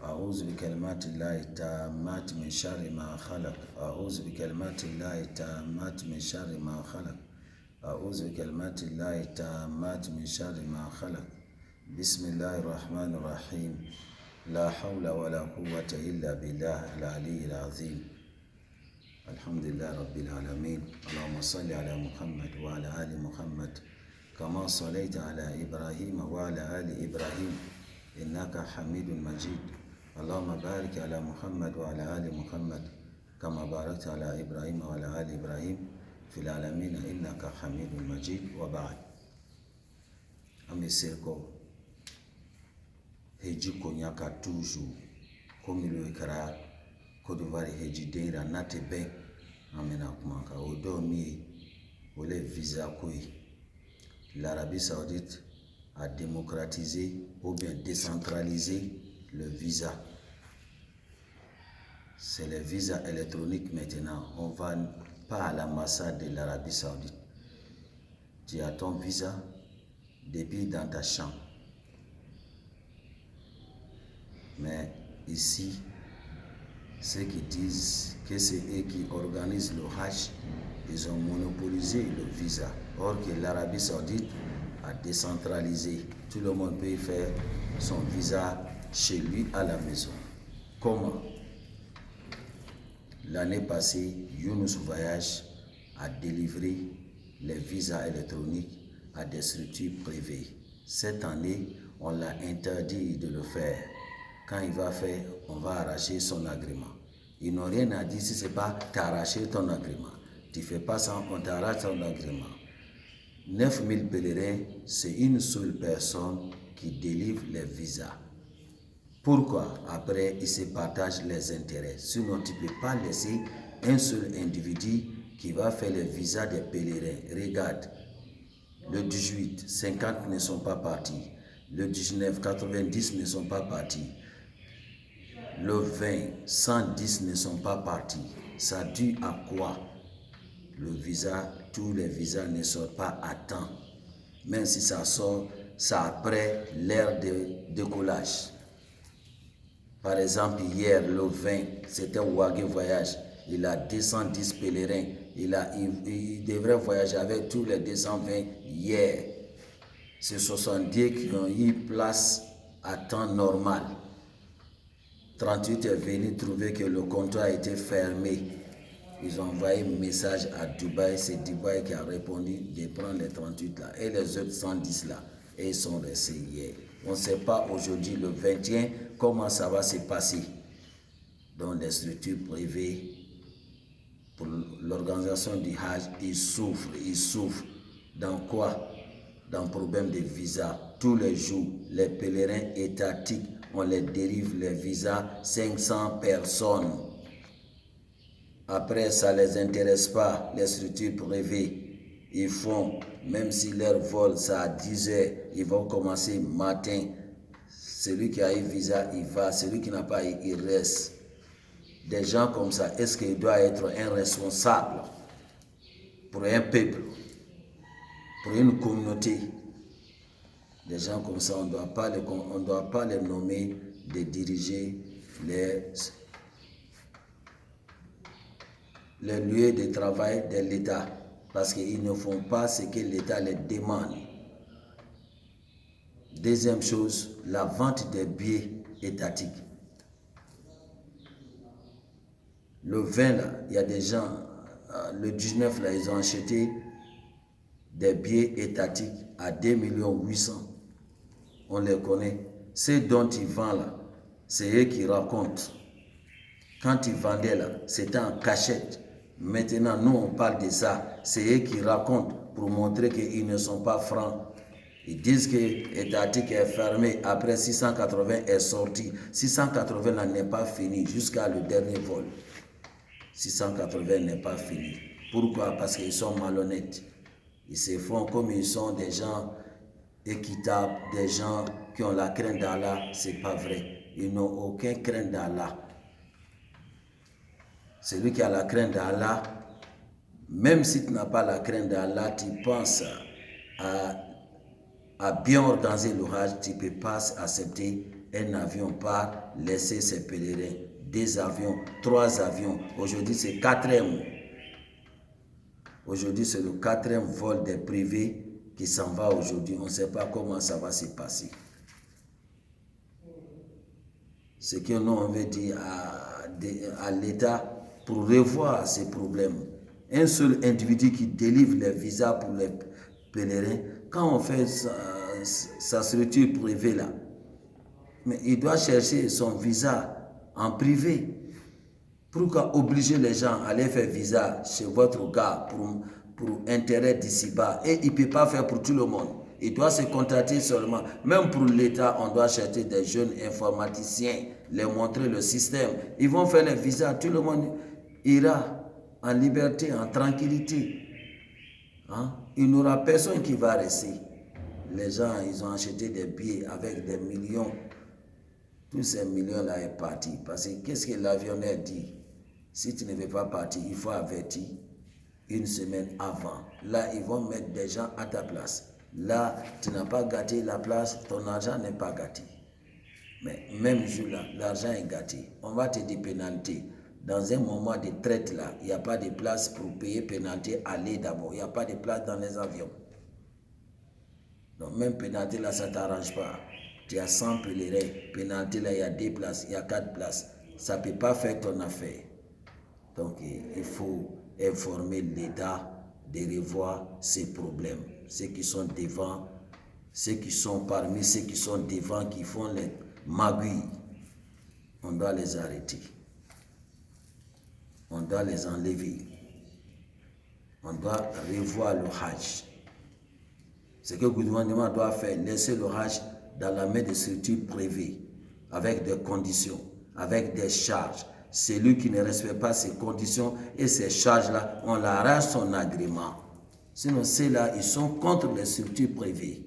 أعوذ بكلمات الله التامات من شر ما خلق. أعوذ بكلمات الله التامات من شر ما خلق. أعوذ بكلمات الله التامات من شر ما خلق. بسم الله الرحمن الرحيم. لا حول ولا قوة إلا بالله العلي العظيم. الحمد لله رب العالمين. اللهم صل على محمد وعلى آل محمد كما صليت على إبراهيم وعلى آل إبراهيم إنك حميد مجيد. اللهم بارك على محمد وعلى آل محمد كما باركت على إبراهيم وعلى آل إبراهيم في العالمين إنك حميد مجيد. وبعد. Ami seko heji konyaka toujours comme le kara Côte d'Ivoire heji deira nate ben amena kumaka odomi ole visa koi. L'Arabie Saoudite a démocratisé ou bien décentralisé le visa. C'est le visa électronique maintenant. On ne va pas à l'ambassade de l'Arabie Saoudite. Tu as ton visa depuis dans ta chambre. Mais ici, ceux qui disent que c'est eux qui organisent le Hajj, ils ont monopolisé le visa. Or que l'Arabie Saoudite a décentralisé. Tout le monde peut faire son visa chez lui à la maison. Comment? L'année passée, Yunus Voyage a délivré les visas électroniques à des structures privées. Cette année, on l'a interdit de le faire. Quand il va faire, on va arracher son agrément. Ils n'ont rien à dire si ce n'est pas t'arracher ton agrément. Tu ne fais pas ça, on t'arrache ton agrément. 9000 pèlerins, c'est une seule personne qui délivre les visas. Pourquoi? Après, ils se partagent les intérêts. Sinon, tu ne peux pas laisser un seul individu qui va faire les visas des pèlerins. Regarde, le 18, 50 ne sont pas partis. Le 19, 90 ne sont pas partis. Le 20, 110 ne sont pas partis. Ça dû à quoi? Le visa, tous les visas ne sortent pas à temps. Même si ça sort, c'est après l'heure de décollage. Par exemple, hier, le 20, c'était Ouagé Voyage. Il a 210 pèlerins. Il devrait voyager avec tous les 220 hier. C'est 70 qui ont eu place à temps normal. 38 est venu trouver que le comptoir était fermé. Ils ont envoyé un message à Dubaï. C'est Dubaï qui a répondu de prendre les 38 là. Et les autres 110 là. Et ils sont restés hier. On ne sait pas aujourd'hui, le 21, comment ça va se passer. Dans les structures privées, pour l'organisation du Hajj, ils souffrent. Dans quoi? Dans le problème de visa. Tous les jours, les pèlerins étatiques, on les dérive les visas, 500 personnes. Après, ça ne les intéresse pas, les structures privées. Ils font, même si leur vol, c'est à 10 heures, ils vont commencer matin. Celui qui a eu visa, il va. Celui qui n'a pas eu, il reste. Des gens comme ça, est-ce qu'il doit être un responsable pour un peuple, pour une communauté? Des gens comme ça, on ne doit pas les nommer de diriger les lieux de travail de l'État, parce qu'ils ne font pas ce que l'État les demande. Deuxième chose, la vente des billets étatiques. Le 20, là, il y a des gens, le 19, là, ils ont acheté des billets étatiques à 2 800 000. On les connaît. Ceux dont ils vendent là, c'est eux qui racontent. Quand ils vendaient là, c'était en cachette. Maintenant, nous, on parle de ça. C'est eux qui racontent pour montrer qu'ils ne sont pas francs. Ils disent que l'étatique est fermé. Après 680 est sorti. 680 là n'est pas fini jusqu'à le dernier vol. 680 n'est pas fini. Pourquoi? Parce qu'ils sont malhonnêtes. Ils se font comme ils sont des gens équitables, des gens qui ont la crainte d'Allah. C'est pas vrai. Ils n'ont aucun crainte d'Allah. Celui qui a la crainte d'Allah, même si tu n'as pas la crainte d'Allah, tu penses à bien organiser le Hajj, tu ne peux pas accepter Un avion part, laisser ses pèlerins. 2 avions, 3 avions. Aujourd'hui, c'est 4e. Aujourd'hui, c'est le 4e vol des privés qui s'en va aujourd'hui. On ne sait pas comment ça va se passer. Ce que nous, on veut dire à l'État pour revoir ces problèmes. Un seul individu qui délivre les visas pour les pèlerins, quand on fait sa structure privée là, mais il doit chercher son visa en privé. Pourquoi obliger les gens à aller faire visa chez votre gars pour intérêt d'ici-bas? Et il ne peut pas faire pour tout le monde. Il doit se contacter seulement. Même pour l'État, on doit chercher des jeunes informaticiens, les montrer le système. Ils vont faire les visas. Tout le monde ira en liberté, en tranquillité. Hein? Il n'y aura personne qui va rester. Les gens, ils ont acheté des billets avec des millions. Tous ces millions-là est parti. Parce que qu'est-ce que l'avionneur dit? Si tu ne veux pas partir, il faut avertir 1 semaine avant. Là, ils vont mettre des gens à ta place. Là, tu n'as pas gâté la place, ton argent n'est pas gâté. Mais même jour-là, l'argent est gâté. On va te dire pénalité. Dans un moment de traite là, il n'y a pas de place pour payer pénalité, aller d'abord. Il n'y a pas de place dans les avions. Donc même pénalité là, ça ne t'arrange pas. Tu as 100 pèlerins, pénalité là, il y a 2 places, il y a 4 places. Ça ne peut pas faire ton affaire. Donc il faut informer l'État de revoir ces problèmes. Ceux qui sont devant, ceux qui sont parmi ceux qui sont devant, qui font les magouilles, on doit les arrêter. On doit les enlever. On doit revoir le Hajj. Ce que le gouvernement doit faire, laisser le Hajj dans la main des structures privées, avec des conditions, avec des charges. Celui qui ne respecte pas ces conditions et ces charges-là, on l'arrache son agrément. Sinon, ceux-là, ils sont contre les structures privées.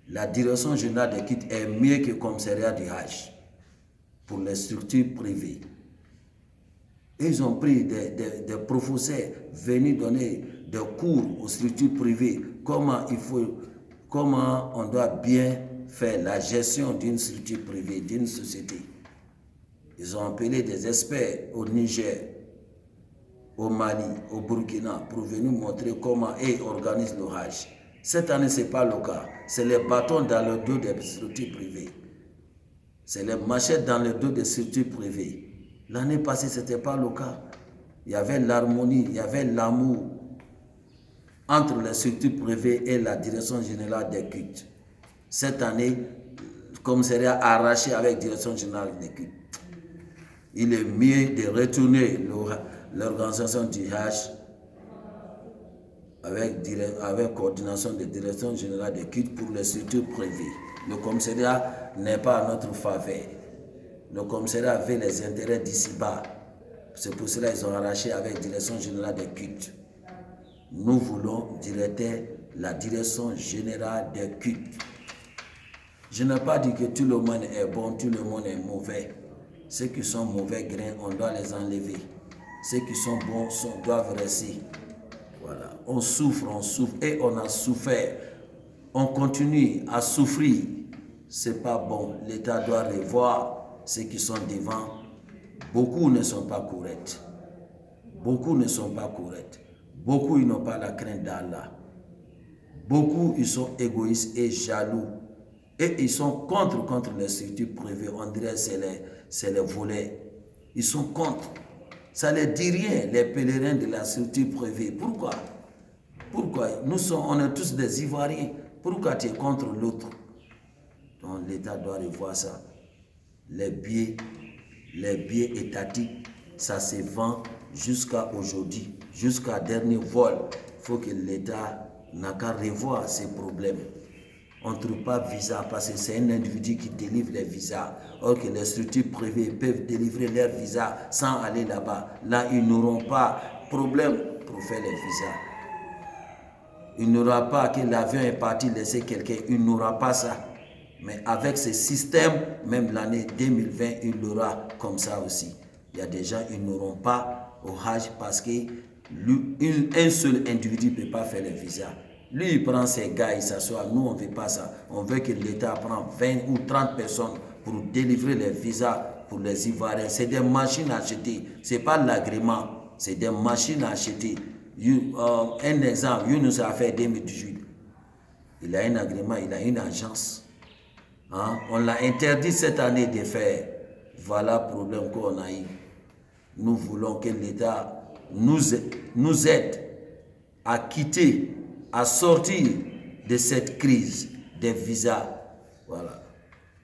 La direction générale des kits est mieux que le commissariat du Hajj pour les structures privées. Ils ont pris des professeurs venus donner des cours aux structures privées, comment on doit bien faire la gestion d'une structure privée, d'une société. Ils ont appelé des experts au Niger, au Mali, au Burkina, pour venir montrer comment ils organisent le Hajj. Cette année, ce n'est pas le cas. C'est les bâtons dans le dos des structures privées. C'est les machettes dans le dos des structures privées. L'année passée, ce n'était pas le cas. Il y avait l'harmonie, il y avait l'amour entre les structures privées et la direction générale des cultes. Cette année, le commissariat a arraché avec la direction générale des cultes. Il est mieux de retourner l'organisation du Hajj avec coordination de direction générale des cultes pour les structures privées. Le commissariat n'est pas à notre faveur. Le commissariat avait les intérêts d'ici-bas. C'est pour cela qu'ils ont arraché avec la direction générale des cultes. Nous voulons la direction générale des cultes. Je n'ai pas dit que tout le monde est bon, tout le monde est mauvais. Ceux qui sont mauvais grains, on doit les enlever. Ceux qui sont bons doivent rester. Voilà. On souffre et on a souffert. On continue à souffrir. C'est pas bon. L'État doit revoir ceux qui sont devant. Beaucoup ne sont pas corrects. Beaucoup ne sont pas corrects. Beaucoup, ils n'ont pas la crainte d'Allah. Beaucoup, ils sont égoïstes et jaloux. Et ils sont contre les structures privées. On dirait que c'est les voleurs. Ils sont contre. Ça ne dit rien, les pèlerins de la structure privée. Pourquoi? Pourquoi? On est tous des Ivoiriens. Pourquoi tu es contre l'autre? Donc l'État doit revoir ça. Les billets étatiques, ça se vend jusqu'à aujourd'hui, jusqu'à dernier vol. Il faut que l'État n'a qu'à revoir ces problèmes. On ne trouve pas visa parce que c'est un individu qui délivre les visas. Or que les structures privées peuvent délivrer leurs visas sans aller là-bas. Là, ils n'auront pas de problème pour faire les visas. Il n'aura pas que l'avion est parti laisser quelqu'un. Il n'aura pas ça. Mais avec ce système, même l'année 2020, il l'aura comme ça aussi. Il y a des gens, ils n'auront pas au Hajj parce qu'un seul individu ne peut pas faire les visas. Lui, il prend ses gars, il s'assoit. Nous, on ne veut pas ça. On veut que l'État prenne 20 ou 30 personnes pour délivrer les visas pour les Ivoiriens. C'est des machines à acheter. Ce n'est pas l'agrément. C'est des machines à acheter. Un exemple, Younous a fait 2018. Il a un agrément, il a une agence. Hein? On l'a interdit cette année de faire. Voilà le problème qu'on a eu. Nous voulons que l'État nous aide à quitter, à sortir de cette crise des visas. Voilà.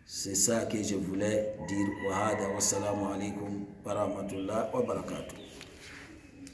C'est ça que je voulais dire. Wassalamu alaikum wa rahmatullahi wa barakatuh.